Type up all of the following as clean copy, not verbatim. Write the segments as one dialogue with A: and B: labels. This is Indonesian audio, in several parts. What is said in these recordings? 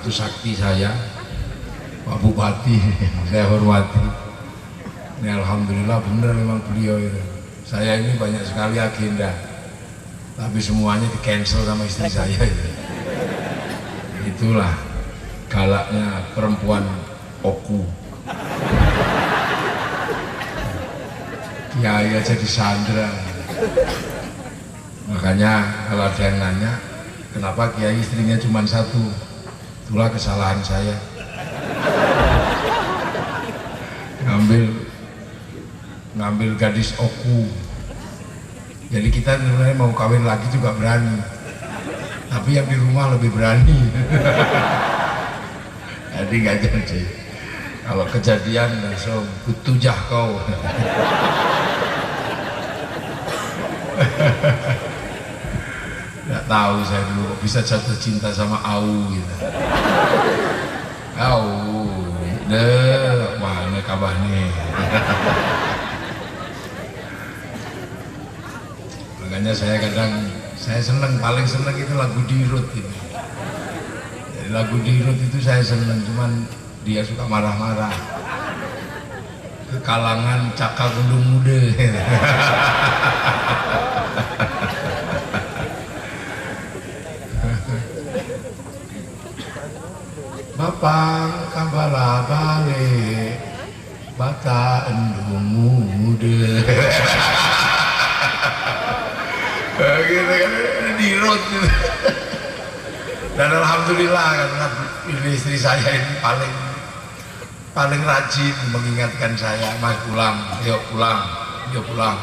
A: ratu sakti saya, Pak Bupati, saya hormati. Ini alhamdulillah benar memang beliau itu. Saya ini banyak sekali agenda, tapi semuanya di cancel sama istri saya itu. Itulah galaknya perempuan Oku. Kiai aja disandra. Makanya kalau ada yang nanya kenapa kiai istrinya cuma satu, itulah kesalahan saya. Ngambil gadis Oku. Jadi kita sebenarnya mau kawin lagi juga berani, tapi yang di rumah lebih berani. Jadi nggak jadi. Kalau kejadian langsung kutujah kau. Nggak tahu saya dulu kok bisa jatuh cinta sama Au gitu. Au, deh, mana kabar nih? Makanya saya seneng, paling seneng itu lagu Dirut itu. Jadi lagu Dirut itu saya seneng, cuman dia suka marah-marah. Ke kalangan Caka Gunung Muda. Bapak kambala balik bata endung muda. Gitu kan Dirut gitu. Dan alhamdulillah karena istri saya ini paling rajin mengingatkan saya, Mas pulang, yuk pulang, yuk pulang.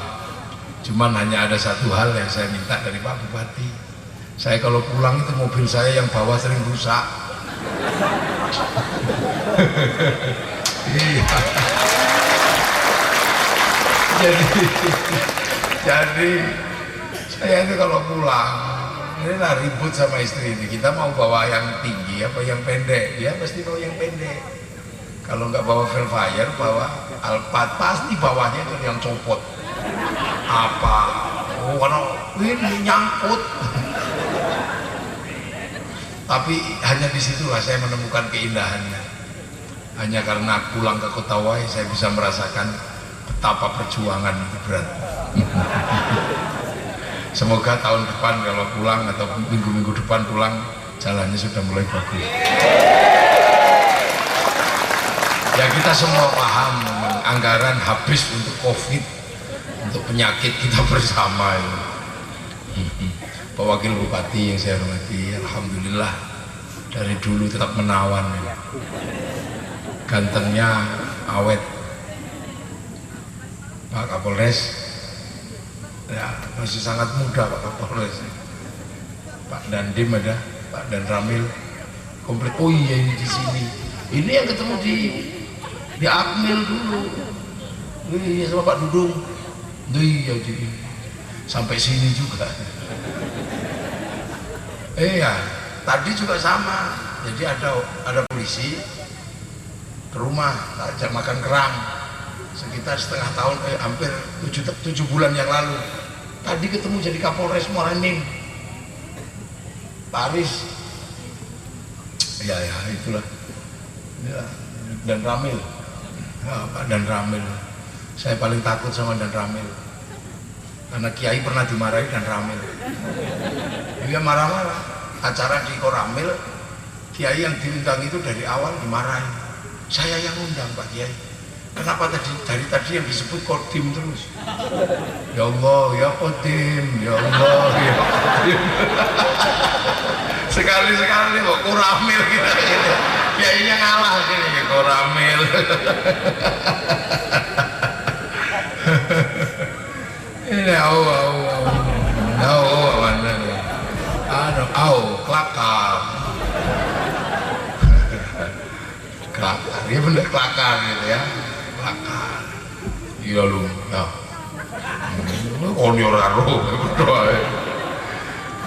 A: Cuman hanya ada satu hal yang saya minta dari Pak Bupati, saya kalau pulang itu mobil saya yang bawah sering rusak. Iya. Jadi saya itu kalau pulang ini lah ribut sama istri ini, kita mau bawa yang tinggi apa yang pendek, dia pasti bawa yang pendek. Kalau nggak bawa Velfire, bawa Alphard, pasti bawahnya itu yang copot. Apa? Oh, karena ini nyangkut. Tapi hanya disitulah saya menemukan keindahannya. Hanya karena pulang ke Kota Wai, saya bisa merasakan betapa perjuangan itu berat. Semoga tahun depan kalau pulang atau minggu-minggu depan pulang, jalannya sudah mulai bagus. Ya kita semua paham anggaran habis untuk COVID, untuk penyakit kita bersama ini. Pak Wakil Bupati yang saya hormati, alhamdulillah dari dulu tetap menawan, gantengnya awet. Pak Kapolres ya masih sangat muda Pak Kapolres. Pak Dandim ada, Pak Dan Ramil komplit. Oh iya ini di sini, ini yang ketemu di Akmil dulu. Iya sama Pak Dudung. Iya sampai sini juga. Iya, tadi juga sama. Jadi ada polisi ke rumah, ajak makan kerang sekitar setengah tahun, hampir 7 bulan yang lalu. Tadi ketemu jadi Kapolres Morenin, Paris. Ya itulah. Ya, Dan Ramil, ya, Pak Dan Ramil. Saya paling takut sama Dan Ramil, karena Kiai pernah dimarahi Dan Ramil. Dia marah-marah. Acara di Koramil, Kiai yang diundang itu dari awal dimarahi. Saya yang undang Pak Kiai. Kenapa dari tadi yang disebut Kodim terus? Ya Allah, ya Kodim, ya Allah, ya Kodim. Sekali-sekali kok Koramil kita gitu. Kiainya ngalah gini ya Koramil. Ini mana nih? Kelakar. Kelakar, dia bener kelakar gitu ya. Kelakar. Iya lu, ya.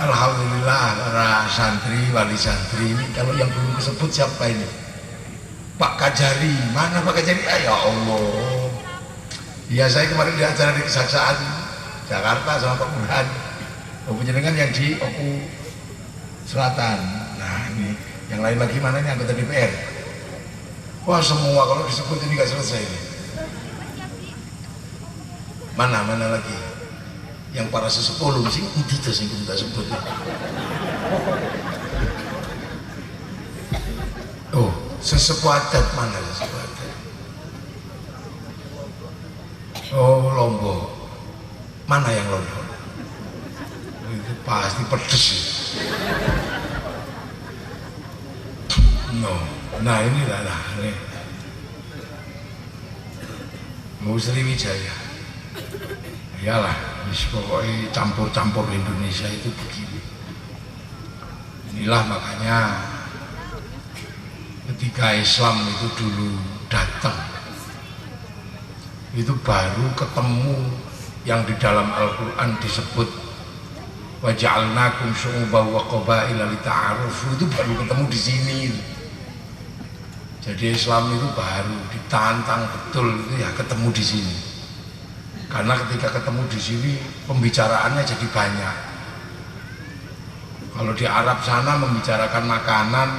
A: Alhamdulillah para santri, wali santri ini, kalau yang belum disebut siapa ini? Pak Kajari, mana Pak Kajari? Ya Allah. Ya saya kemarin di acara di Kejaksaan Jakarta sama Pak Burhan. Penjenengan yang di Oku Selatan. Nah ini Yang lain lagi mana ini anggota DPR? Wah semua kalau disebut ini nggak selesai ini. Mana lagi? Yang para sesepuh sih itu tuh sih kita sebut. Oh, sesepuh adat mana sesepuh adat? Oh, Lombok. Mana yang Lombok? Itu pasti pedes. No. Nah ini lah ini. Mau Sriwijaya. Iyalah, pokoknya campur-campur Indonesia itu begini. Inilah makanya ketika Islam itu dulu datang, itu baru ketemu yang di dalam Al-Quran disebut waja'alnakum syu'uban wa qabaila lita'arufu, itu baru ketemu di sini. Jadi Islam itu baru ditantang betul itu ya ketemu di sini. Karena ketika ketemu di sini pembicaraannya jadi banyak. Kalau di Arab sana membicarakan makanan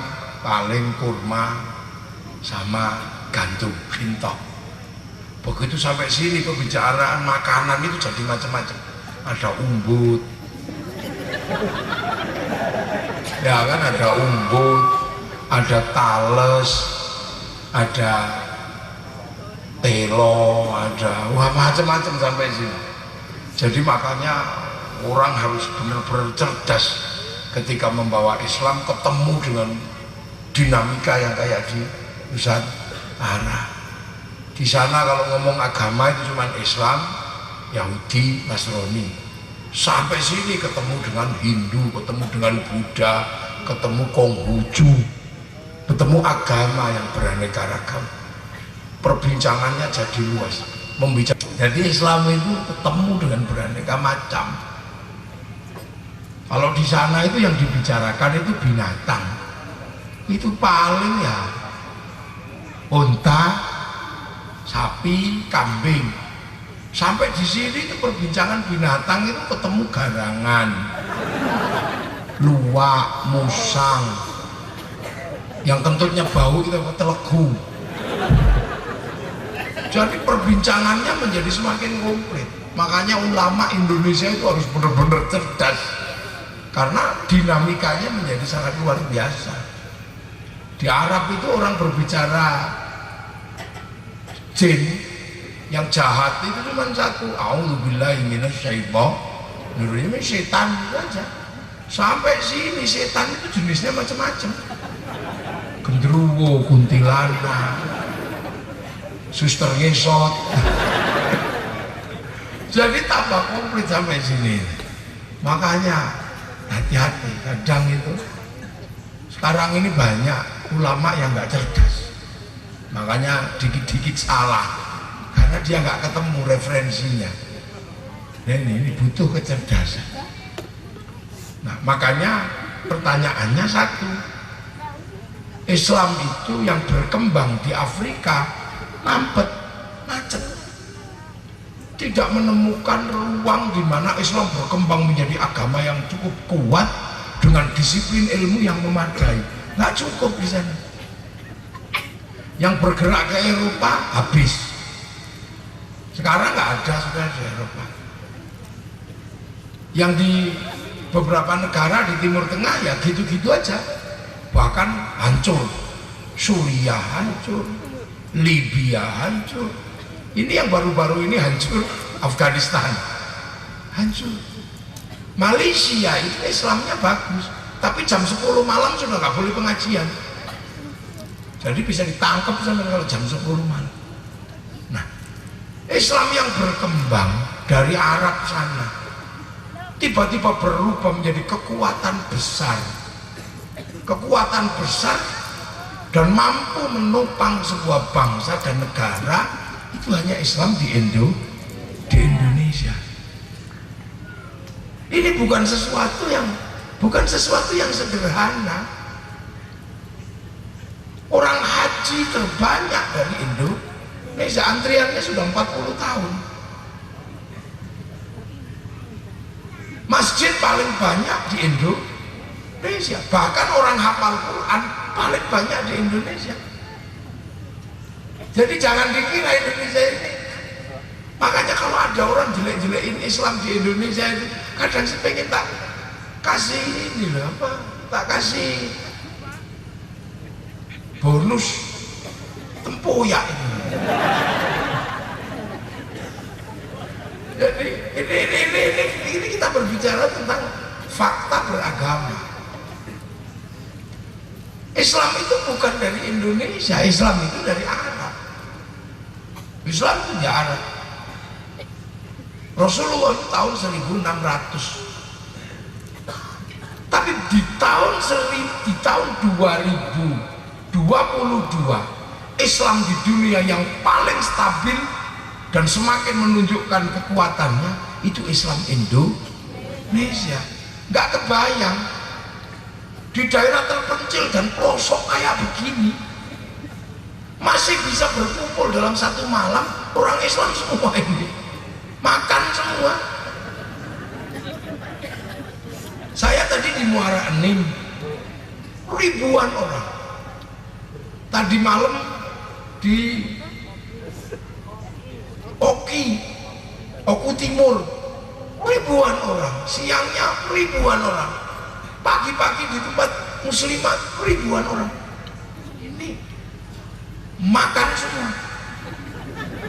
A: paling kurma sama gantung, pintok. Begitu sampai sini pembicaraan makanan itu jadi macam-macam. Ada umbut, ya kan, ada umbut, ada tales, ada telo, ada wah macam-macam sampai sini. Jadi makanya orang harus benar-benar cerdas ketika membawa Islam, ketemu dengan dinamika yang kayak di Nusantara. Di sana kalau ngomong agama itu cuma Islam, Yahudi, Nasrani. Sampai sini ketemu dengan Hindu, ketemu dengan Buddha, ketemu Konghucu, ketemu agama yang beraneka ragam. Perbincangannya jadi luas. Jadi Islam itu ketemu dengan beraneka macam. Kalau di sana itu yang dibicarakan itu binatang. Itu paling ya unta, sapi, kambing. Sampai di sini itu perbincangan binatang itu ketemu garangan, luwak, musang, yang kentutnya bau itu telegu. Jadi perbincangannya menjadi semakin komplit. Makanya ulama Indonesia itu harus benar-benar cerdas, karena dinamikanya menjadi sangat luar biasa. Di Arab itu orang berbicara jin yang jahat itu cuma satu, a'udzubillahi minasyaitonir rajim, setan saja. Sampai sini setan itu jenisnya macam-macam. Gendruwo, kuntilanak, suster ngesot. Jadi tambah komplit sampai sini. Makanya hati-hati, kadang itu sekarang ini banyak ulama yang nggak cerdas. Makanya dikit-dikit salah karena dia nggak ketemu referensinya. Dan ini butuh kecerdasan. Nah, makanya pertanyaannya satu, Islam itu yang berkembang di Afrika mampet, macet, tidak menemukan ruang di mana Islam berkembang menjadi agama yang cukup kuat dengan disiplin ilmu yang memadai. Nggak cukup di sana. Yang bergerak ke Eropa habis. Sekarang nggak ada sudah di Eropa. Yang di beberapa negara di Timur Tengah ya gitu-gitu aja. Bahkan hancur. Suriah hancur, Libya hancur. Ini yang baru-baru ini hancur, Afghanistan hancur. Malaysia itu Islamnya bagus, tapi jam 10 malam sudah nggak boleh pengajian. Jadi bisa ditangkap sama kalau jam 10 malam. Nah, Islam yang berkembang dari Arab sana tiba-tiba berubah menjadi kekuatan besar. Kekuatan besar dan mampu menopang sebuah bangsa dan negara itu hanya Islam di Indonesia. Ini bukan sesuatu yang sederhana. Orang haji terbanyak dari Indonesia, antriannya sudah 40 tahun. Masjid paling banyak di Indonesia. Bahkan orang hafal Quran paling banyak di Indonesia. Jadi jangan dikira Indonesia ini. Makanya kalau ada orang jelek-jelekin Islam di Indonesia itu, kadang sih pengen tak kasih ini loh, apa, tak kasih bonus tempoyak ini. Jadi ini kita berbicara tentang fakta beragama. Islam itu bukan dari Indonesia, Islam itu dari Arab. Islam itu dari Arab. Rasulullah itu tahun 1600. Tapi di tahun 2022 Islam di dunia yang paling stabil dan semakin menunjukkan kekuatannya itu Islam Indonesia. Nggak kebayang di daerah terpencil dan pelosok kayak begini masih bisa berkumpul dalam satu malam orang Islam semua ini, makan semua. Saya tadi di Muara Enim, ribuan orang. Tadi malam di Oku Timur, ribuan orang. Siangnya ribuan orang. Pagi-pagi di tempat muslimat, ribuan orang. Ini makan semua.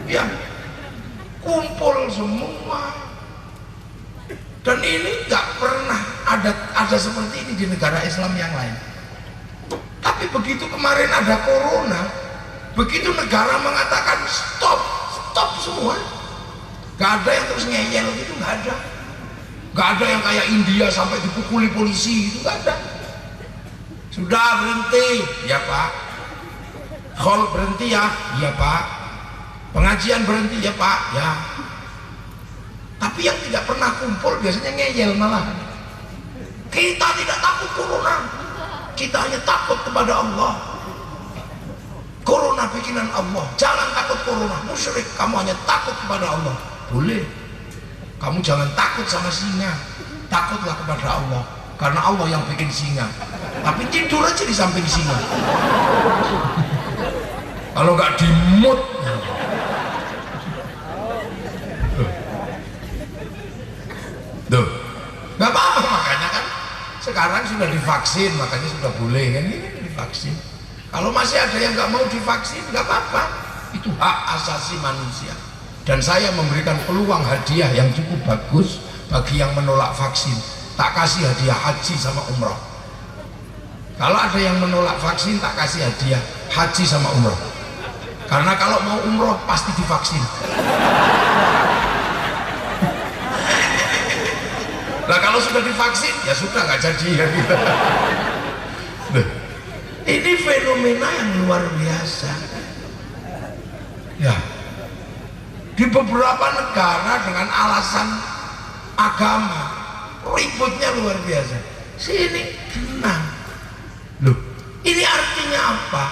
A: Ya, kumpul semua. Dan ini nggak pernah ada seperti ini di negara Islam yang lain. Tapi begitu kemarin ada corona, begitu negara mengatakan stop semua, nggak ada yang terus ngeyel gitu, nggak ada yang kayak India sampai dipukuli polisi, itu nggak ada. Sudah berhenti, ya Pak. Khol berhenti ya Pak. Pengajian berhenti ya Pak, ya. Tapi yang tidak pernah kumpul biasanya ngeyel malah. Kita tidak takut corona, kita hanya takut kepada Allah. Corona bikinan Allah, jangan takut corona, musyrik, kamu hanya takut kepada Allah. Boleh, kamu jangan takut sama singa, takutlah kepada Allah, karena Allah yang bikin singa. Tapi tidur aja di samping singa. Kalau nggak dimut, tuh, nggak apa-apa. Makanya kan sekarang sudah divaksin, makanya sudah boleh kan ini divaksin. Kalau masih ada yang nggak mau divaksin, nggak apa-apa, itu hak asasi manusia. Dan saya memberikan peluang hadiah yang cukup bagus bagi yang menolak vaksin. Tak kasih hadiah haji sama umroh. Kalau ada yang menolak vaksin, tak kasih hadiah haji sama umroh. Karena kalau mau umroh pasti divaksin. Nah kalau sudah divaksin ya sudah, nggak jadi ya gitu. Ini fenomena yang luar biasa ya. Di beberapa negara dengan alasan agama ributnya luar biasa. Sini tenang loh. Ini artinya apa?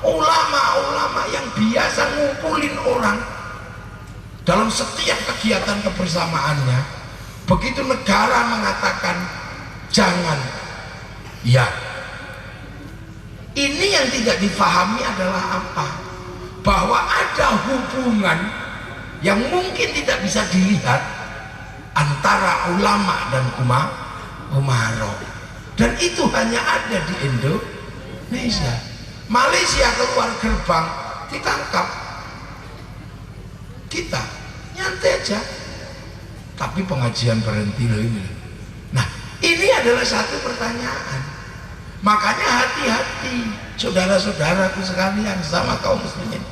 A: Ulama-ulama yang biasa ngumpulin orang dalam setiap kegiatan kebersamaannya, begitu negara mengatakan jangan, ya. Ini yang tidak difahami adalah apa? Bahwa ada hubungan yang mungkin tidak bisa dilihat antara ulama dan umaro, dan itu hanya ada di Indonesia. Malaysia keluar gerbang ditangkap, kita nyantai aja, tapi pengajian berhenti loh ini. Nah ini adalah satu pertanyaan. Makanya hati-hati saudara-saudaraku sekalian sama kaum muslimin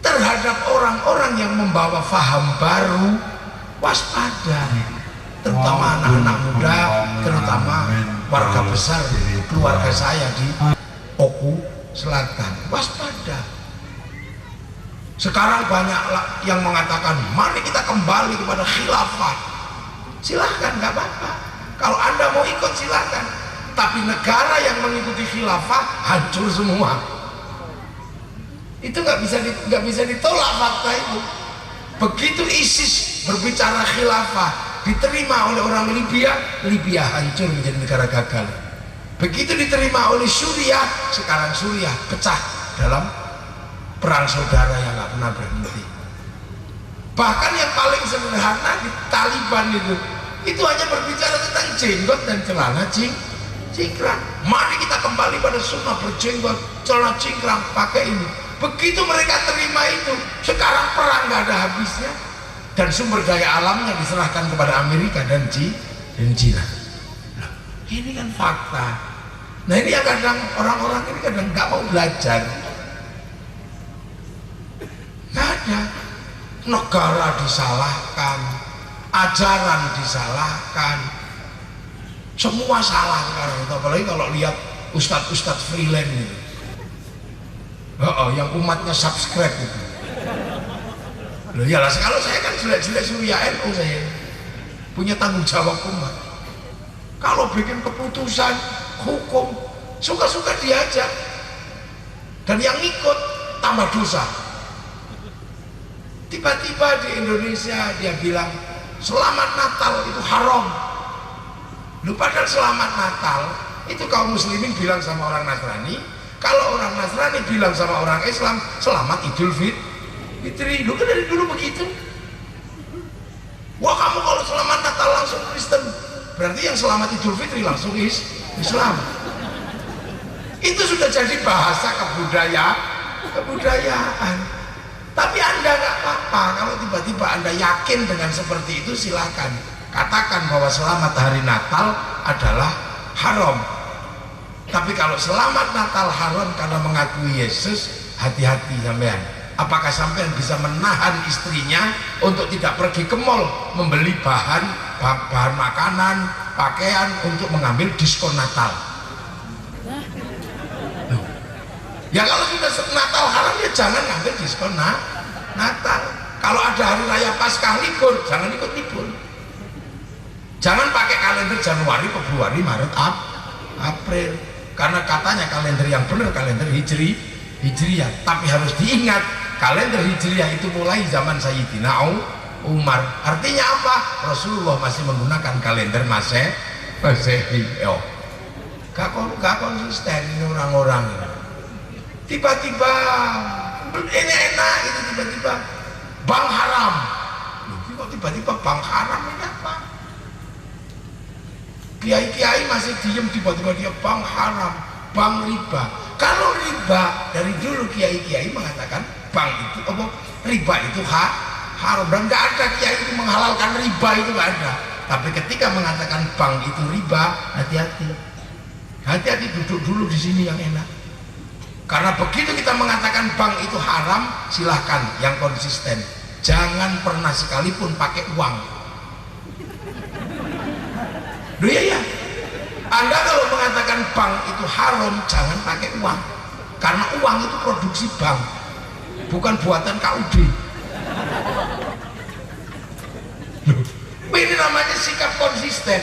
A: terhadap orang-orang yang membawa faham baru. Waspada, terutama anak-anak muda, terutama warga besar keluarga saya di Oku Selatan. Waspada. Sekarang banyak yang mengatakan mari kita kembali kepada khilafah. Silahkan, nggak apa-apa. Kalau Anda mau ikut silahkan. Tapi negara yang mengikuti khilafah hancur semua. Itu nggak bisa ditolak fakta itu. Begitu ISIS berbicara khilafah diterima oleh orang Libya, Libya hancur menjadi negara gagal. Begitu diterima oleh Suriah, sekarang Suriah pecah dalam perang saudara yang nggak pernah berhenti. Bahkan yang paling sederhana di Taliban itu hanya berbicara tentang jenggot dan celana cingkrang. Mari kita kembali pada sunnah berjenggot, celana cingkrang, pakai ini. Begitu mereka terima itu, sekarang perang nggak ada habisnya, dan sumber daya alamnya diserahkan kepada Amerika dan China. Nah, ini kan fakta. Nah ini yang kadang orang-orang ini kadang nggak mau belajar. Nggak ada. Negara disalahkan, ajaran disalahkan, semua salah sekarang. Apalagi kalau lihat ustadz-ustadz freelance gitu. Yang umatnya subscribe itu. Loh ya lah, kalau saya kan jelek-jelek Surya NU, saya punya tanggung jawab umat. Kalau bikin keputusan hukum suka-suka diajak, dan yang ikut tambah dosa. Tiba-tiba di Indonesia dia bilang selamat Natal itu haram. Lu padahal selamat Natal itu kaum muslimin bilang sama orang Nasrani, kalau orang Nasrani bilang sama orang Islam selamat Idul Fitri. Lu kan dari dulu begitu. Wah, kamu kalau selamat Natal langsung Kristen, berarti yang selamat Idul Fitri langsung Islam. Itu sudah jadi bahasa kebudayaan. Tapi Anda nggak apa-apa kalau tiba-tiba Anda yakin dengan seperti itu, silakan katakan bahwa selamat hari Natal adalah haram. Tapi kalau selamat Natal haram karena mengakui Yesus, hati-hati sampean. Apakah sampean bisa menahan istrinya untuk tidak pergi ke mall membeli bahan makanan, pakaian untuk mengambil diskon Natal? Ya kalau sudah Natal haram ya jangan ngambil diskon Natal. Kalau ada hari raya Paskah libur, jangan ikut libur. Jangan pakai kalender Januari, Februari, Maret, April. Karena katanya kalender yang benar kalender Hijriyah. Tapi harus diingat, kalender Hijriyah itu mulai zaman Sayyidina Umar. Artinya apa? Rasulullah masih menggunakan kalender Masehi. Gak konsisten ini orang-orang ini. Tiba-tiba ini enak, itu tiba-tiba bank haram. Kok tiba-tiba bank haram ini apa? Kiai-kiai masih diem, tiba-tiba dia bank haram, bank riba. Kalau riba dari dulu kiai-kiai mengatakan bank itu riba itu haram, dan nggak ada kiai itu menghalalkan riba, itu nggak ada. Tapi ketika mengatakan bank itu riba, hati-hati duduk dulu di sini yang enak. Karena begitu kita mengatakan bank itu haram, silahkan yang konsisten, jangan pernah sekalipun pakai uang. Duh ya, Anda kalau mengatakan bank itu haram, jangan pakai uang, karena uang itu produksi bank, bukan buatan KUD. Ini namanya sikap konsisten.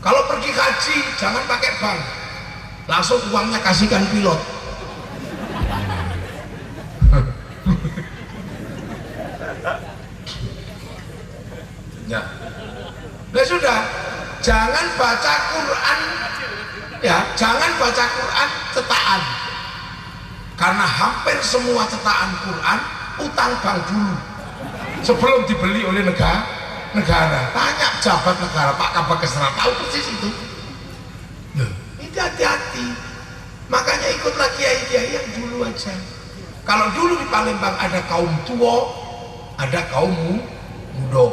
A: Kalau pergi haji jangan pakai bank, langsung uangnya kasihkan pilot. Ya, nah sudah, jangan baca Quran, ya, jangan baca Quran cetakan, karena hampir semua cetakan Quran utang bank dulu sebelum dibeli oleh negara. Tanya jabat negara, Pak Kabak Kesra, tahu persis itu. Hati-hati, makanya ikutlah kiai-kiai yang dulu aja. Kalau dulu di Palembang ada kaum tua, ada kaum muda.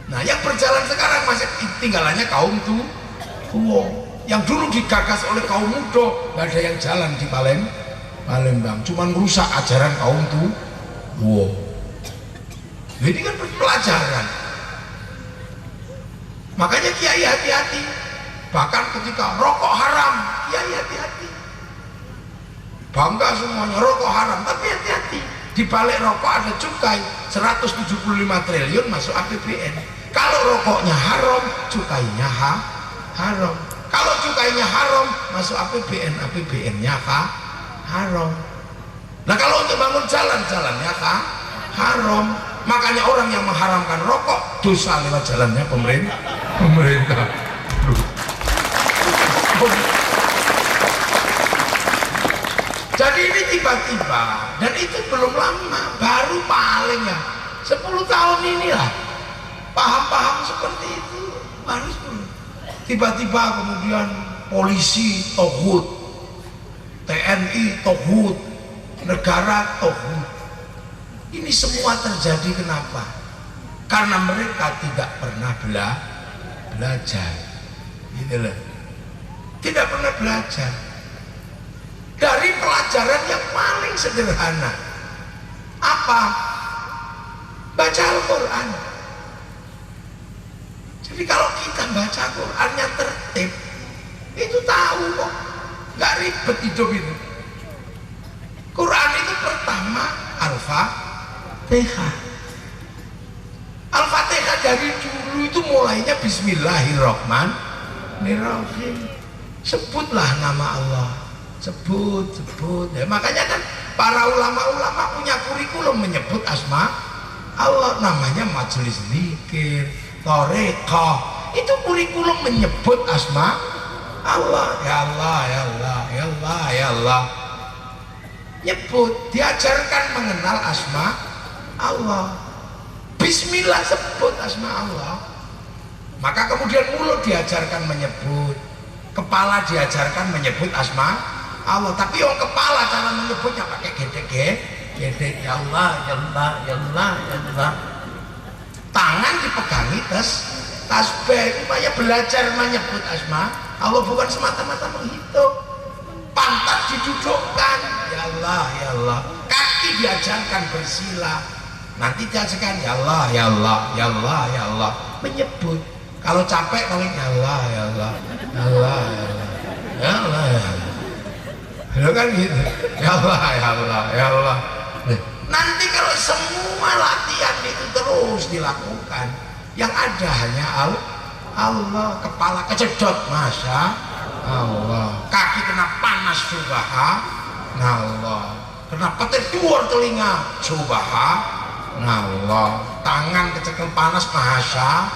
A: Nah yang berjalan sekarang masih tinggalannya kaum tua. Yang dulu digagas oleh kaum muda, nggak ada yang jalan di Palembang, cuman merusak ajaran kaum tua. Ini kan pelajaran. Makanya kiai hati-hati. Bahkan ketika rokok haram, kiai hati-hati. Bangga semuanya rokok haram, tapi hati-hati. Di balik rokok ada cukai 175 triliun masuk APBN. Kalau rokoknya haram, cukainya haram. Kalau cukainya haram, masuk APBN, APBN-nya haram. Nah kalau untuk bangun jalan-jalannya haram. Makanya orang yang mengharamkan rokok dosa lewat jalannya pemerintah. ampun. Jadi ini tiba-tiba, dan itu belum lama, baru paling ya 10 tahun inilah paham-paham seperti itu. Baru 10. Tiba-tiba kemudian polisi tohut, TNI tohut, negara tohut. Ini semua terjadi kenapa? Karena mereka tidak pernah belajar, gitu loh. Tidak pernah belajar dari pelajaran yang paling sederhana. Apa? Baca Al-Quran. Jadi kalau kita baca Qurannya tertib, itu tahu kok, nggak ribet hidup itu. Quran itu pertama Al-Fatihah. Al-Fatihah dari dulu itu mulainya Bismillahirrahmanirrahim. Sebutlah nama Allah, sebut. Ya, makanya kan para ulama-ulama punya kurikulum menyebut asma Allah, namanya majelis zikir, thariqah. Itu kurikulum menyebut asma Allah. Ya Allah, ya Allah, ya Allah, ya Allah. Nyebut, diajarkan mengenal asma Allah. Bismillah, sebut asma Allah. Maka kemudian mulut diajarkan menyebut, kepala diajarkan menyebut asma Allah. Tapi yang kepala cara menyebutnya pakai gede, ya Allah, ya Allah, ya Allah, ya Allah. Tangan dipegangi tasbih, supaya belajar menyebut asma Allah, bukan semata-mata menghitung. Pantat didudukkan, ya Allah, ya Allah. Kaki diajarkan bersila. Nanti diajarkan ya Allah, ya Allah, ya Allah, ya Allah. Menyebut. Kalau capek paling ya Allah, ya Allah, ya Allah, ya Allah, ya Allah, ya Allah. Ya kan gitu. Ya Allah, ya Allah, ya Allah. Nanti kalau semua latihan itu terus dilakukan, yang ada hanya Allah. Kepala kecedot, masya Allah. Kaki kena panas, subhanallah. Kena petir duar telinga, subhanallah. Tangan kecekel panas, masya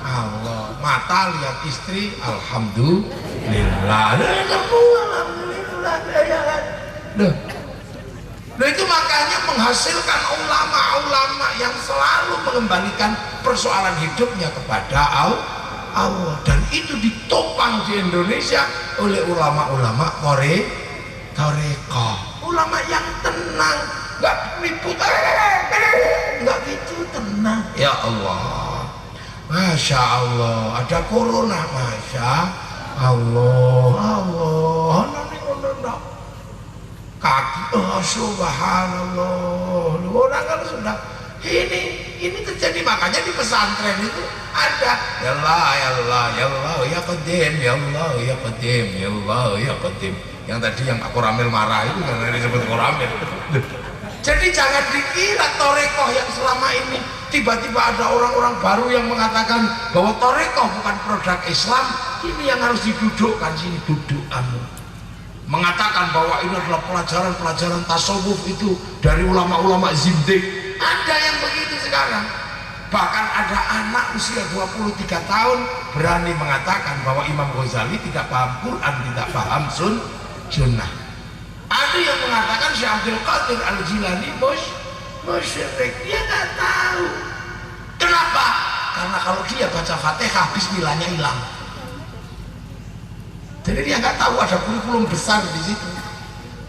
A: Allah. Mata lihat istri, alhamdulillah. Alhamdulillah. Nah itu makanya menghasilkan ulama-ulama yang selalu mengembalikan persoalan hidupnya kepada Allah, dan itu ditopang di Indonesia oleh ulama-ulama thariqah, ulama yang tenang, nggak ribut, nggak gitu, tenang. Ya Allah, masya Allah, ada corona, masya Allah, kaki, oh subhanallah. Orang kalau sudah ini terjadi, makanya di pesantren itu ada ya Allah, ya Allah, ya Allah, ya Qadim, ya Allah, ya Qadim, ya Allah, ya Qadim. Yang tadi yang Pak Koramil marah itu karena disebut Koramil. Jadi jangan dikira thariqah yang selama ini tiba-tiba ada orang-orang baru yang mengatakan bahwa thariqah bukan produk Islam. Ini yang harus didudukkan, sini duduk mengatakan bahwa ini adalah pelajaran tasawuf itu dari ulama-ulama zindik. Ada yang begitu sekarang. Bahkan ada anak usia 23 tahun berani mengatakan bahwa Imam Ghazali tidak paham Quran, tidak paham sunnah. Ada yang mengatakan Syekh Abdul Qadir Al-Jilani musyrik. Dia nggak tahu. Kenapa? Karena kalau dia baca Fatihah, bismillahnya hilang. Jadi dia nggak tahu ada kurikulum besar di situ.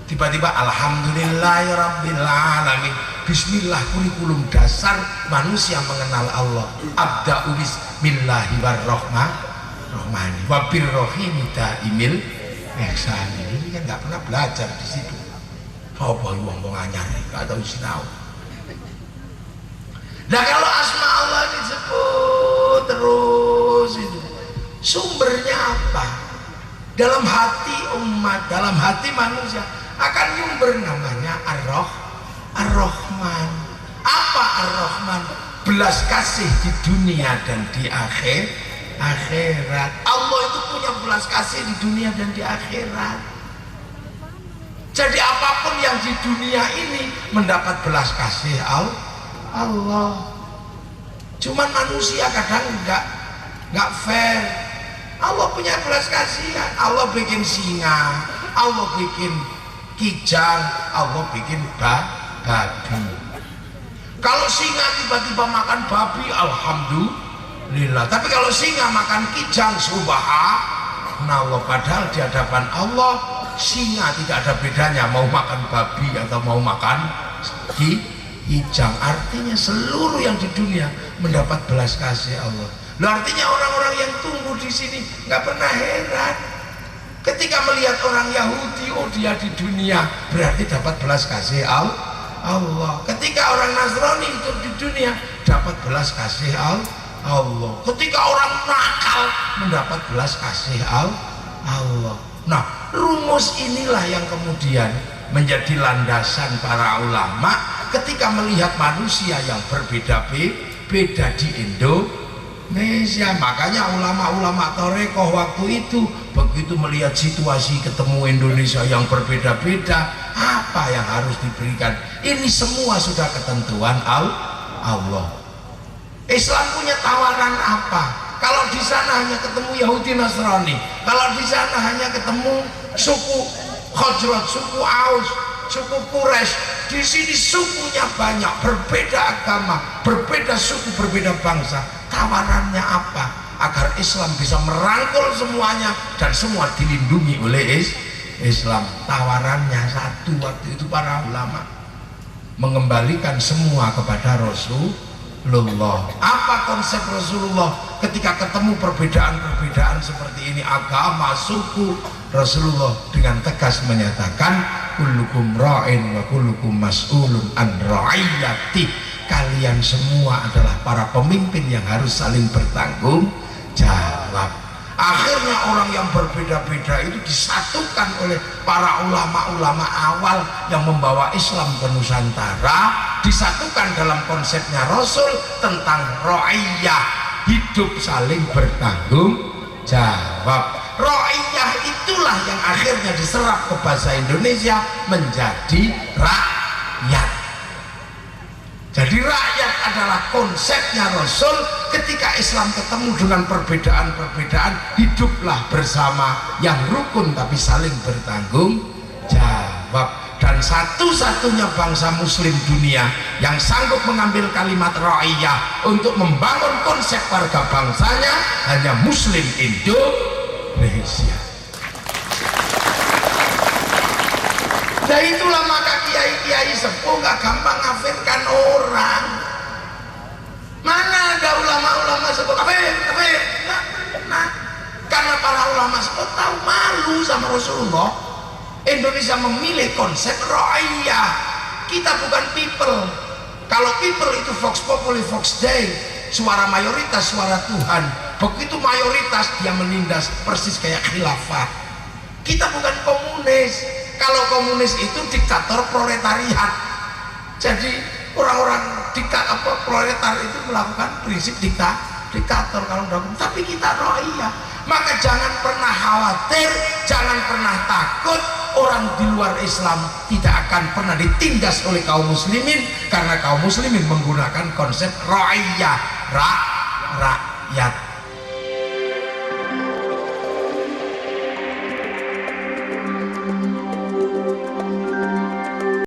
A: Tiba-tiba alhamdulillahirabbil alamin. Bismillah, kurikulum dasar manusia mengenal Allah. Abda'u bismillahirrahmanirrahim wa birrohimi daimil ihsani. Ini kan nggak pernah belajar di situ. Apa wong anyar nggak tahu sinau. Nah kalau asma Allah disebut terus itu, sumbernya apa? Dalam hati umat, dalam hati manusia akan nyumber namanya Ar-Rahman. Apa Ar-Rahman? Belas kasih di dunia dan di akhirat. Allah itu punya belas kasih di dunia dan di akhirat. Jadi apapun yang di dunia ini mendapat belas kasih Allah. Cuman manusia kadang nggak fair. Allah punya belas kasihan. Allah bikin singa, Allah bikin kijang, Allah bikin babi. Kalau singa tiba-tiba makan babi, alhamdulillah. Tapi kalau singa makan kijang, subhanallah. Padahal di hadapan Allah singa tidak ada bedanya mau makan babi atau mau makan kijang. Artinya seluruh yang di dunia mendapat belas kasih Allah. Loh, artinya orang-orang yang tumbuh di sini nggak pernah heran ketika melihat orang Yahudi, oh dia di dunia berarti dapat belas kasih Allah. Ketika orang Nasrani hidup di dunia dapat belas kasih Allah. Ketika orang nakal mendapat belas kasih Allah. Nah, rumus inilah yang kemudian menjadi landasan para ulama ketika melihat manusia yang berbeda-beda di Indonesia. Makanya ulama-ulama Torekoh waktu itu begitu melihat situasi ketemu Indonesia yang berbeda-beda, apa yang harus diberikan? Ini semua sudah ketentuan Allah. Islam punya tawaran apa? Kalau di sana hanya ketemu Yahudi Nasrani, kalau di sana hanya ketemu suku Khazraj, suku Aus, suku Quraisy, di sini sukunya banyak, berbeda agama, berbeda suku, berbeda bangsa. Tawarannya apa? Agar Islam bisa merangkul semuanya dan semua dilindungi oleh Islam. Tawarannya satu waktu itu para ulama mengembalikan semua kepada Rasulullah. Apa konsep Rasulullah ketika ketemu perbedaan-perbedaan seperti ini, agama, suku? Rasulullah dengan tegas menyatakan, kullukum ra'in wa kullukum mas'ulun an ra'iyati. Kalian semua adalah para pemimpin yang harus saling bertanggung jawab. Akhirnya orang yang berbeda-beda itu disatukan oleh para ulama-ulama awal yang membawa Islam ke Nusantara, disatukan dalam konsepnya Rasul tentang ra'iyah, hidup saling bertanggung jawab. Ra'iyah itulah yang akhirnya diserap ke bahasa Indonesia menjadi rakyat. Jadi rakyat adalah konsepnya Rasul. Ketika Islam ketemu dengan perbedaan-perbedaan, hiduplah bersama yang rukun tapi saling bertanggung jawab. Dan satu-satunya bangsa muslim dunia yang sanggup mengambil kalimat ra'iyah untuk membangun konsep warga bangsanya hanya muslim Indonesia. Nah itulah maka kiai-kiai sepuh gak gampang ngafirkan orang. Mana ada ulama-ulama sepuh kafir? Nah, karena para ulama sepuh tahu malu sama Rasulullah. Indonesia memilih konsep ra'iyah. Kita bukan people. Kalau people itu vox populi vox dei, suara mayoritas suara Tuhan. Begitu mayoritas dia menindas persis kayak khilafah. Kita bukan komunis. Kalau komunis itu diktator proletariat. Jadi orang-orang proletar itu melakukan prinsip diktator kalau dahulu. Tapi kita ra'iyah. Maka jangan pernah khawatir, jangan pernah takut orang di luar Islam tidak akan pernah ditindas oleh kaum muslimin, karena kaum muslimin menggunakan konsep ra'iyah, rakyat.